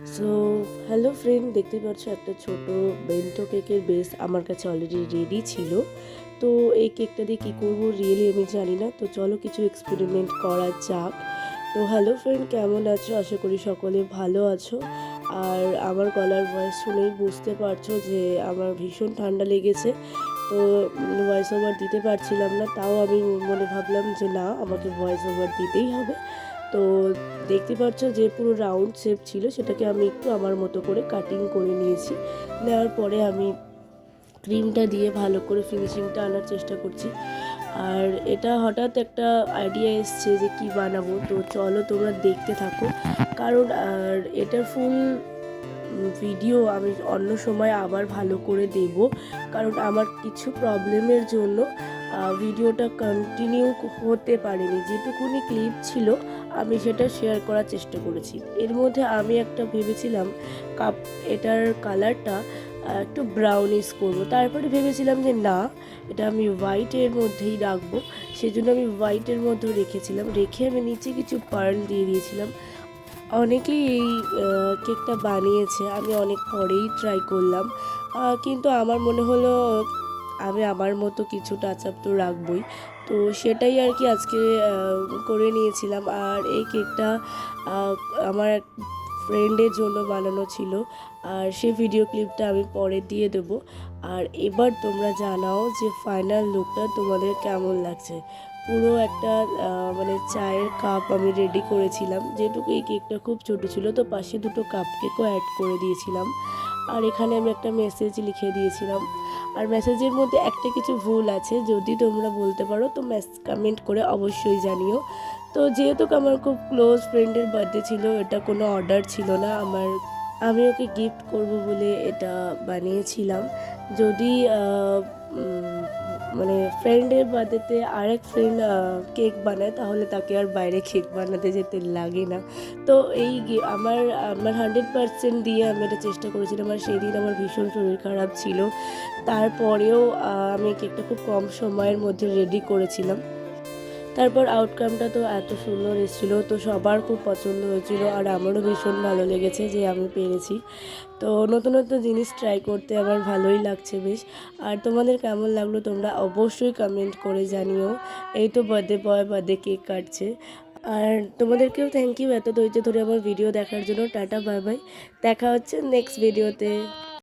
So hello friend, দেখতে পাচ্ছ একটা ছোট বেন্টো কেকের বেস আমার কাছে অলরেডি রেডি ছিল। তো এই কেকটা দিয়ে কী করবো রিয়েলি আমি জানি না, তো চলো কিছু এক্সপেরিমেন্ট করা যাক। তো হ্যালো ফ্রেন্ড, কেমন আছো? আশা করি সকলে ভালো আছো। আর আমার গলার ভয়েস শুনেই বুঝতে পারছো যে আমার ভীষণ ঠান্ডা লেগেছে। তো ভয়েস ওভার দিতে পারছিলাম না, তাও আমি মনে ভাবলাম যে না, আমাকে ভয়েস ওভার দিতেই হবে। তো দেখতে পাচ্ছ যে পুরো রাউন্ড শেপ ছিল, সেটাকে আমি একটু আমার মতো করে কাটিং করে নিয়েছি। নেওয়ার পরে আমি ক্রিমটা দিয়ে ভালো করে ফিনিশিংটা আনার চেষ্টা করছি। আর এটা হঠাৎ একটা আইডিয়া এসছে যে কি বানাবো, তো চলো তোমরা দেখতে থাকো। কারণ আর এটার ফুল ভিডিও আমি অন্য সময় আবার ভালো করে দেব, কারণ আমার কিছু প্রবলেমের জন্য ভিডিওটা কন্টিনিউ হতে পারেনি। যেটুকুনি ক্লিপ ছিল আমি সেটা শেয়ার করার চেষ্টা করেছি। এর মধ্যে আমি একটা ভেবেছিলাম এটার কালারটা একটু ব্রাউনিশ করবো, তারপরে ভেবেছিলাম যে না, এটা আমি হোয়াইটের মধ্যেই রাখবো। সেজন্য আমি হোয়াইটের মধ্যে রেখে আমি নিচে কিছু পার্ল দিয়ে দিয়েছিলাম। অনেকেই এই কেকটা বানিয়েছে, আমি অনেক পরেই ট্রাই করলাম, কিন্তু আমার মনে হলো আমি আমার মতো কিছু টাচ আপ তো রাখবই। তো সেটাই আর কি আজকে করে নিয়েছিলাম। আর এই কেকটা আমার এক ফ্রেন্ডের জন্য বানানো ছিল, আর সেই ভিডিও ক্লিপটা আমি পরে দিয়ে দেবো। আর এবার তোমরা জানাও যে ফাইনাল লুকটা তোমাদের কেমন লাগছে। পুরো একটা মানে চায়ের কাপ আমি রেডি করেছিলাম, যেহেতু এই কেকটা খুব ছোট ছিল, তো পাশে দুটো কাপ কেকও অ্যাড করে দিয়েছিলাম। আর এখানে আমি একটা মেসেজ লিখে দিয়েছিলাম। আর মেসেজের মধ্যে একটা কিছু ভুল আছে, যদি তোমরা বলতে পারো তো কমেন্ট করে অবশ্যই জানিও। তো যেহেতু আমার খুব ক্লোজ ফ্রেন্ডের বার্থডে ছিল, এটা কোনো অর্ডার ছিল না আমার, আমি ওকে গিফট করব বলে এটা বানিয়েছিলাম। যদি মানে ফ্রেন্ডের বার্থডেতে আরেক ফ্রেন্ড কেক বানায়, তাহলে তাকে আর বাইরে কেক বানাতে যেতে লাগে না। তো এই আমার আমার 100% দিয়ে আমি এটা চেষ্টা করেছিলাম। আর সেদিন আমার ভীষণ শরীর খারাপ ছিল, তারপরেও আমি কেকটা খুব কম সময়ের মধ্যে রেডি করেছিলাম। তারপর আউটকামটা তো এত সুন্দর এসেছিলো, তো সবার খুব পছন্দ হয়েছিল। আর আমারও ভীষণ ভালো লেগেছে যে আমি পেরেছি। তো নতুন নতুন জিনিস ট্রাই করতে আমার ভালোই লাগছে বেশ। আর তোমাদের কেমন লাগলো তোমরা অবশ্যই কমেন্ট করে জানিও। এই তো বার্থডে বয় বার্থডে কেক কাটছে। আর তোমাদেরকেও থ্যাংক ইউ এত ধৈর্য ধরে আমার ভিডিও দেখার জন্য। টাটা, বাই বাই, দেখা হচ্ছে নেক্সট ভিডিওতে।